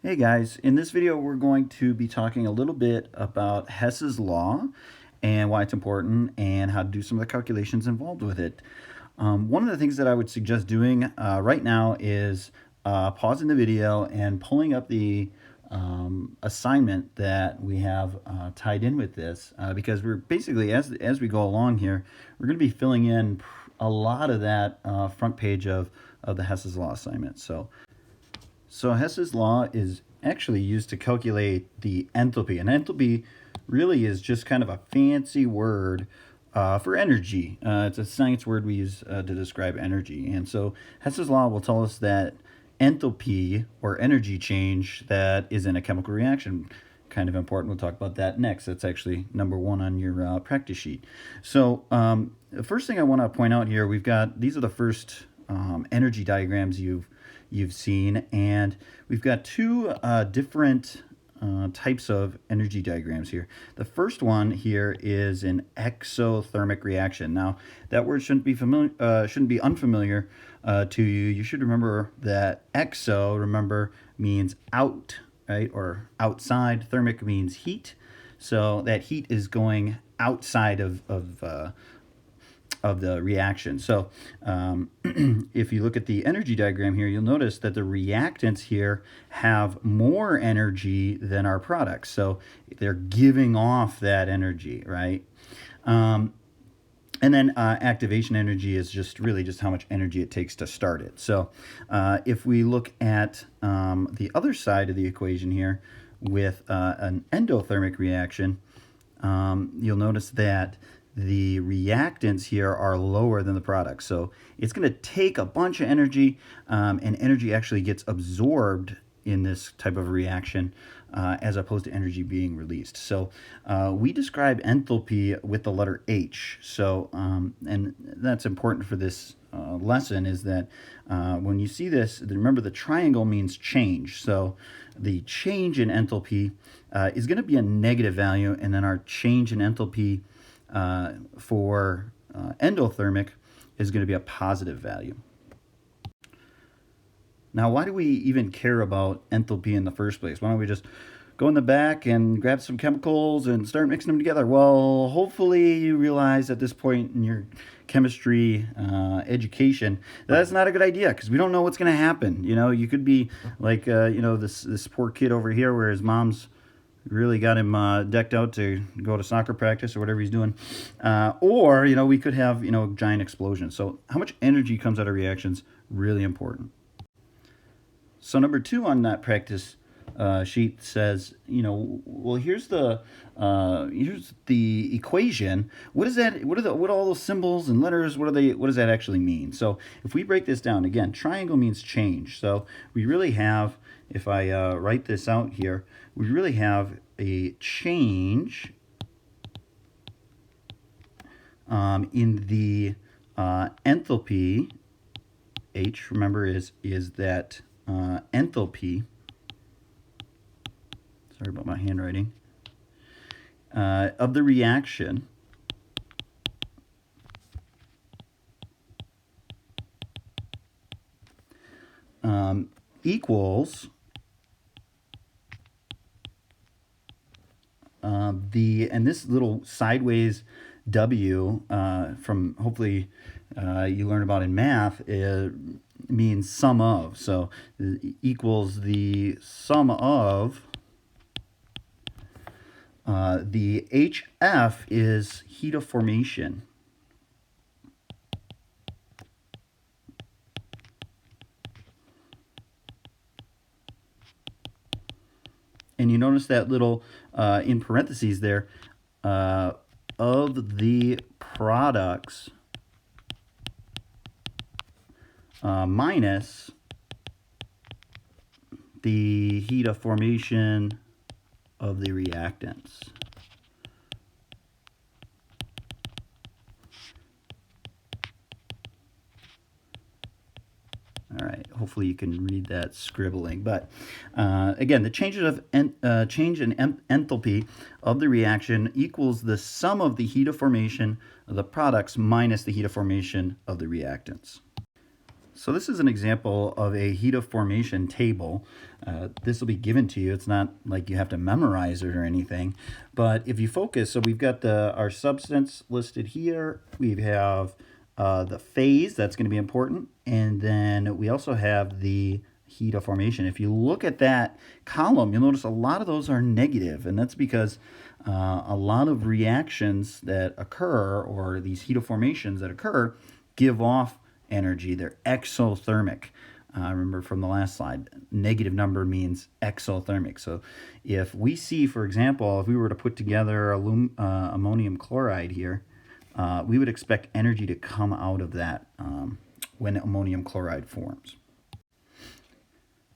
Hey guys, in this video we're going to be talking a little bit about Hess's Law and why it's important and how to do some of the calculations involved with it. One of the things that I would suggest doing right now is pausing the video and pulling up the assignment that we have tied in with this because we're basically, as we go along here, we're going to be filling in a lot of that front page of the Hess's Law assignment. So Hess's law is actually used to calculate the enthalpy. And enthalpy really is just kind of a fancy word for energy. It's a science word we use to describe energy. And so Hess's law will tell us that enthalpy, or energy change, that is in a chemical reaction. Kind of important. We'll talk about that next. That's actually number one on your practice sheet. So the first thing I want to point out here, these are the first energy diagrams you've seen, and we've got two different types of energy diagrams here. The first one here is an exothermic reaction. Now, that word shouldn't be unfamiliar to you. You should remember that exo, means out, right, or outside. Thermic means heat. So that heat is going outside of the reaction. So if you look at the energy diagram here, you'll notice that the reactants here have more energy than our products. So they're giving off that energy, right? And then activation energy is just how much energy it takes to start it. So if we look at the other side of the equation here with an endothermic reaction, you'll notice that the reactants here are lower than the products. So it's going to take a bunch of energy, and energy actually gets absorbed in this type of reaction as opposed to energy being released. So we describe enthalpy with the letter H. So, and that's important for this lesson, is that when you see this, remember the triangle means change. So the change in enthalpy is going to be a negative value, and then our change in enthalpy for endothermic is going to be a positive value. Now, why do we even care about enthalpy in the first place? Why don't we just go in the back and grab some chemicals and start mixing them together? Well, hopefully you realize at this point in your chemistry education that's not a good idea, because we don't know what's going to happen. You know, you could be like this poor kid over here where his mom's really got him decked out to go to soccer practice or whatever he's doing. Or, we could have, giant explosions. So how much energy comes out of reactions, really important. So number 2 on that practice sheet says, well, here's the equation. What is that? What are all those symbols and letters? What does that actually mean? So if we break this down again, triangle means change. So we really have, if I write this out here, we really have a change in the enthalpy. H, remember, is that enthalpy. Sorry about my handwriting. Of the reaction equals and this little sideways W from hopefully you learn about in math, means sum of. So equals the sum of the HF is heat of formation. And you notice that little in parentheses there, of the products minus the heat of formation of the reactants. All right, hopefully you can read that scribbling. But again, the change in enthalpy of the reaction equals the sum of the heat of formation of the products minus the heat of formation of the reactants. So this is an example of a heat of formation table. This will be given to you. It's not like you have to memorize it or anything. But if you focus, so we've got our substance listed here. We have the phase, that's going to be important. And then we also have the heat of formation. If you look at that column, you'll notice a lot of those are negative, and that's because a lot of reactions that occur, or these heat of formations that occur, give off energy. They're exothermic. Remember from the last slide, negative number means exothermic. So if we see, for example, if we were to put together ammonium chloride here, we would expect energy to come out of that when ammonium chloride forms.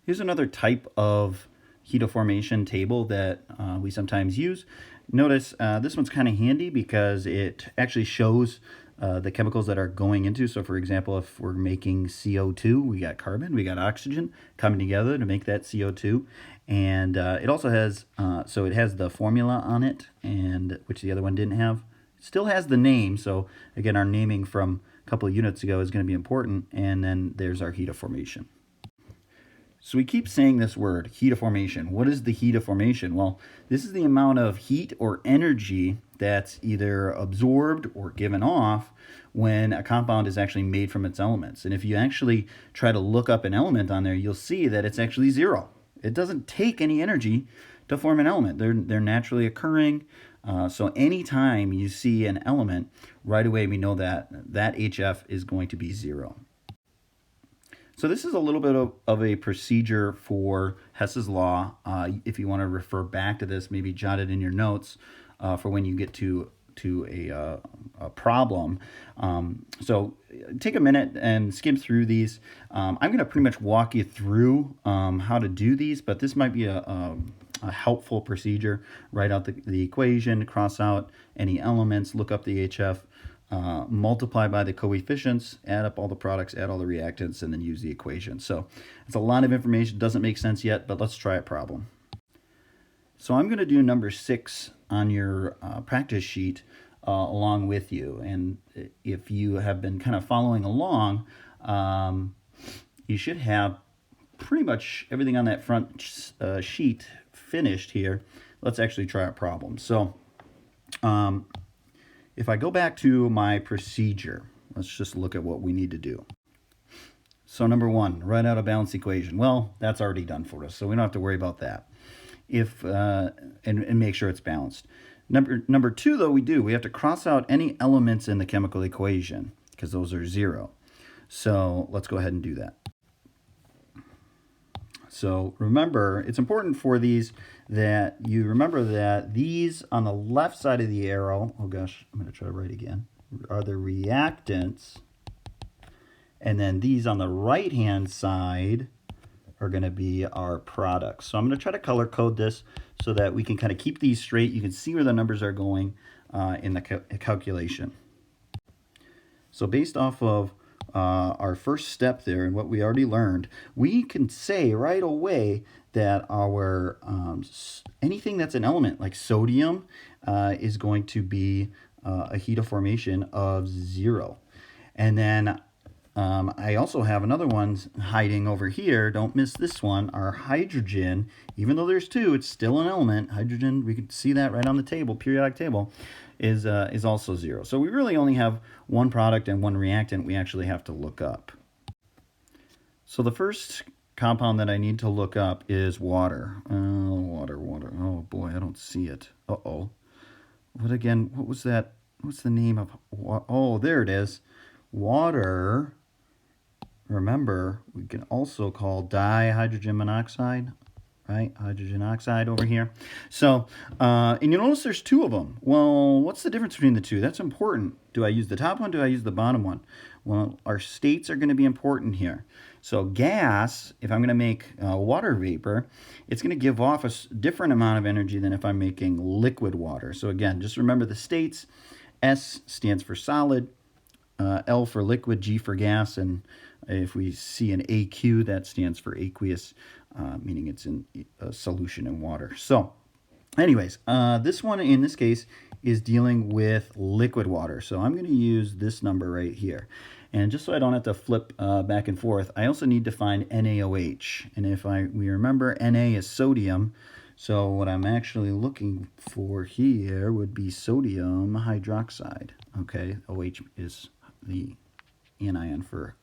Here's another type of heat of formation table that we sometimes use. Notice this one's kind of handy because it actually shows the chemicals that are going into. So for example, if we're making CO2, we got carbon, we got oxygen coming together to make that CO2. And it also has, so it has the formula on it, and which the other one didn't have. It still has the name. So again, our naming from a couple of units ago is going to be important. And then there's our heat of formation. So we keep saying this word, heat of formation. What is the heat of formation? Well, this is the amount of heat or energy that's either absorbed or given off when a compound is actually made from its elements. And if you actually try to look up an element on there, you'll see that it's actually zero. It doesn't take any energy to form an element. They're naturally occurring. So anytime you see an element, right away we know that that HF is going to be zero. So this is a little bit of a procedure for Hess's Law. If you want to refer back to this, maybe jot it in your notes for when you get to a problem. So take a minute and skim through these. I'm going to pretty much walk you through how to do these, but this might be a helpful procedure. Write out the equation, cross out any elements, look up the HF. Multiply by the coefficients, add up all the products, add all the reactants, and then use the equation. So it's a lot of information, doesn't make sense yet, but let's try a problem. So I'm going to do number 6 on your practice sheet along with you. And if you have been kind of following along, you should have pretty much everything on that front sheet finished here. Let's actually try a problem. So if I go back to my procedure, let's just look at what we need to do. So number 1, write out a balanced equation. Well, that's already done for us, so we don't have to worry about that. And make sure it's balanced. Number 2, though, we have to cross out any elements in the chemical equation because those are 0. So let's go ahead and do that. So remember, it's important for these that you remember that these on the left side of the arrow, oh gosh, I'm going to try to write again, are the reactants. And then these on the right-hand side are going to be our products. So I'm going to try to color code this so that we can kind of keep these straight. You can see where the numbers are going in the calculation. So based off of our first step there and what we already learned, we can say right away that our anything that's an element like sodium is going to be a heat of formation of 0. And then I also have another one hiding over here. Don't miss this one. Our hydrogen, even though there's 2, it's still an element. Hydrogen, we can see that right on the table, periodic table, is also 0. So we really only have one product and one reactant we actually have to look up. So the first compound that I need to look up is water. Water. Oh boy, I don't see it. Uh-oh. What was that? What's the name of, oh, there it is. Water, remember, we can also call dihydrogen monoxide, right? Hydrogen oxide over here. So, and you notice there's 2 of them. Well, what's the difference between the 2? That's important. Do I use the top one? Do I use the bottom one? Well, our states are going to be important here. So gas, if I'm going to make water vapor, it's going to give off a different amount of energy than if I'm making liquid water. So again, just remember the states. S stands for solid, L for liquid, G for gas, and if we see an AQ, that stands for aqueous, meaning it's in a solution in water. So anyways, this one in this case is dealing with liquid water. So I'm going to use this number right here. And just so I don't have to flip back and forth, I also need to find NaOH. And if we remember, Na is sodium. So what I'm actually looking for here would be sodium hydroxide. Okay, OH is the anion for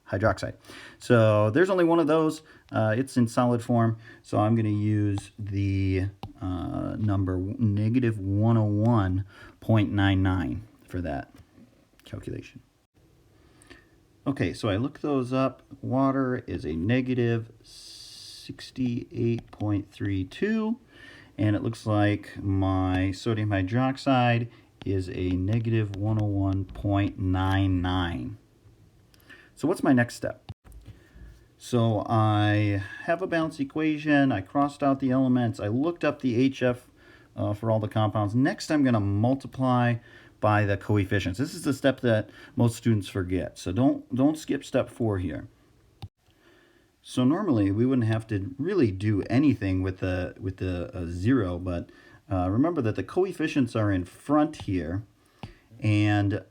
hydroxide. So there's only one of those. It's in solid form. So I'm going to use the number negative 101.99 for that calculation. Okay, so I look those up. Water is a negative 68.32, and it looks like my sodium hydroxide is a negative 101.99. So what's my next step? So I have a balanced equation. I crossed out the elements. I looked up the HF for all the compounds. Next, I'm going to multiply by the coefficients. This is the step that most students forget. So don't skip step 4 here. So normally we wouldn't have to really do anything with the 0, but remember that the coefficients are in front here, and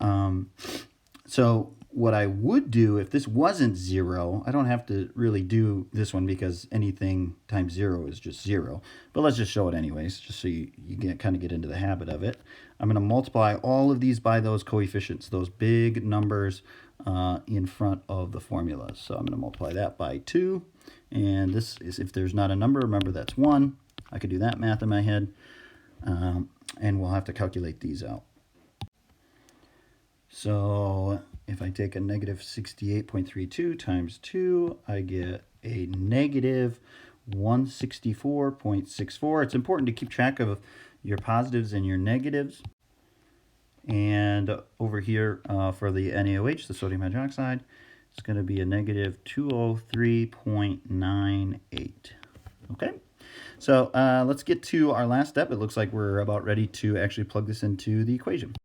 so what I would do if this wasn't 0, I don't have to really do this one because anything times 0 is just 0. But let's just show it anyways, just so you kind of get into the habit of it. I'm going to multiply all of these by those coefficients, those big numbers in front of the formulas. So I'm going to multiply that by 2. And this is, if there's not a number, remember that's 1. I could do that math in my head. And we'll have to calculate these out. So if I take a negative 68.32 times 2, I get a negative 164.64. It's important to keep track of your positives and your negatives. And over here for the NaOH, the sodium hydroxide, it's going to be a negative 203.98. Okay, so let's get to our last step. It looks like we're about ready to actually plug this into the equation.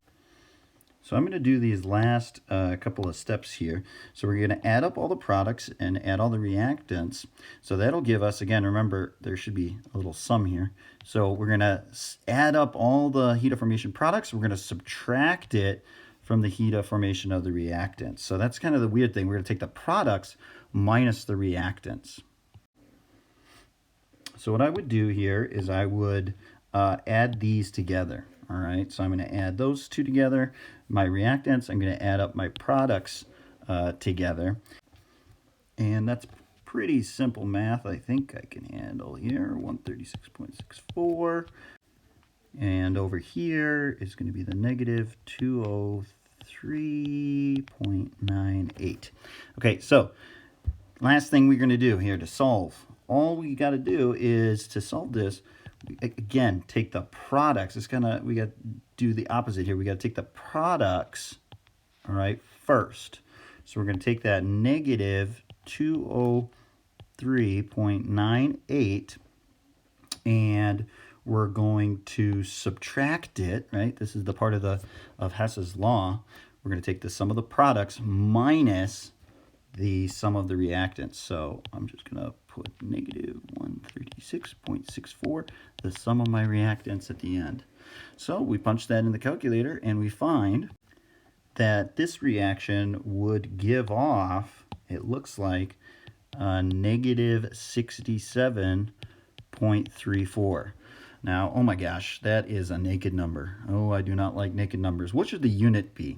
So I'm going to do these last couple of steps here. So we're going to add up all the products and add all the reactants. So that'll give us, again, remember, there should be a little sum here. So we're going to add up all the heat of formation products. We're going to subtract it from the heat of formation of the reactants. So that's kind of the weird thing. We're going to take the products minus the reactants. So what I would do here is I would add these together. All right, so I'm going to add those two together, my reactants. I'm going to add up my products together. And that's pretty simple math. I think I can handle here, 136.64. And over here is going to be the negative 203.98. Okay, so last thing we're going to do here to solve. All we got to do is to solve this, again, take the products. It's we got to do the opposite here. We got to take the products, all right, first. So we're going to take that negative 203.98 and we're going to subtract it, right? This is the part of Hess's law. We're going to take the sum of the products minus the sum of the reactants. So I'm just going to put negative 136.64, the sum of my reactants at the end. So we punch that in the calculator and we find that this reaction would give off, it looks like, negative 67.34. Now, oh my gosh, that is a naked number. Oh, I do not like naked numbers. What should the unit be?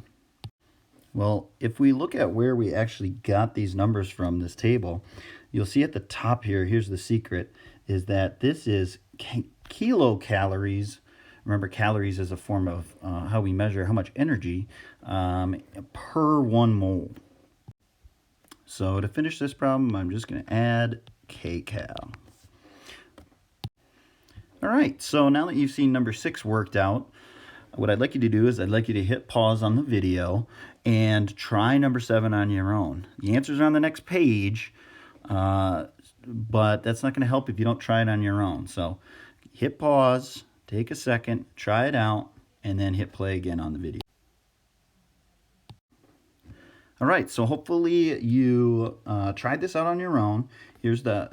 Well, if we look at where we actually got these numbers from, this table, you'll see at the top here, here's the secret, is that this is kilocalories. Remember, calories is a form of how we measure how much energy per 1 mole. So to finish this problem, I'm just going to add kcal. All right, so now that you've seen number 6 worked out, what I'd like you to do is I'd like you to hit pause on the video and try number 7 on your own. The answers are on the next page, but that's not going to help if you don't try it on your own. So hit pause, take a second, try it out, and then hit play again on the video. All right, so hopefully you tried this out on your own. Here's the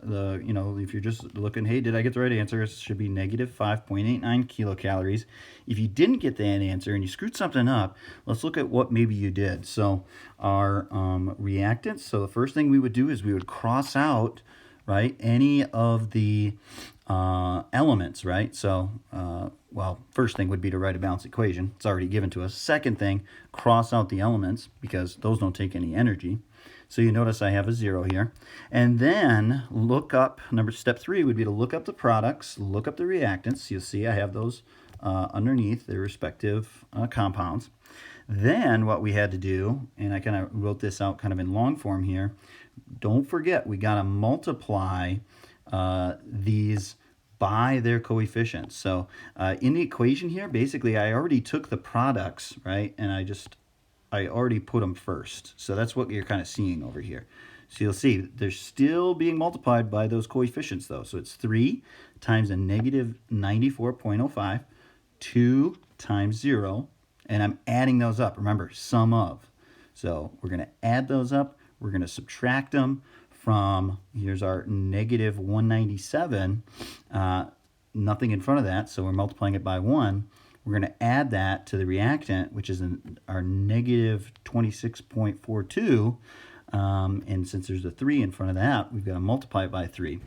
if you're just looking, hey, did I get the right answer? It should be negative 5.89 kilocalories. If you didn't get that answer and you screwed something up, let's look at what maybe you did. So our reactants, so the first thing we would do is we would cross out, right, any of the elements, right? So, well, first thing would be to write a balanced equation. It's already given to us. Second thing, cross out the elements because those don't take any energy. So you notice I have a 0 here. And then look up, step 3 would be to look up the products, look up the reactants. You'll see I have those underneath their respective compounds. Then what we had to do, and I kind of wrote this out kind of in long form here, don't forget we got to multiply these by their coefficients. So in the equation here, basically I already took the products, right, and I already put them first. So that's what you're kind of seeing over here. So you'll see they're still being multiplied by those coefficients though. So it's 3 times a negative 94.05, 2 times 0, and I'm adding those up. Remember, sum of. So we're going to add those up. We're going to subtract them from, here's our negative 197, nothing in front of that, so we're multiplying it by 1. We're going to add that to the reactant, which is our negative 26.42, and since there's a 3 in front of that, we've got to multiply it by 3.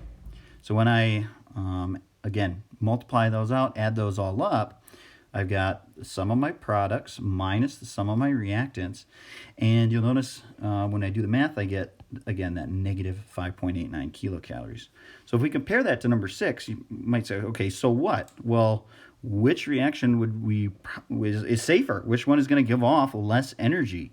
So when I, again, multiply those out, add those all up, I've got the sum of my products minus the sum of my reactants, and you'll notice when I do the math, I get, again, that negative 5.89 kilocalories. So if we compare that to number 6, you might say, okay, so what? Well, which reaction is safer? Which one is going to give off less energy?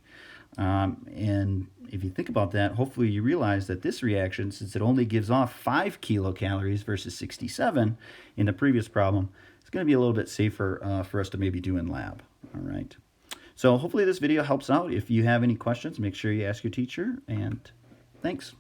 And if you think about that, hopefully you realize that this reaction, since it only gives off 5 kilocalories versus 67 in the previous problem, it's going to be a little bit safer for us to maybe do in lab. All right. So hopefully this video helps out. If you have any questions, make sure you ask your teacher, and thanks.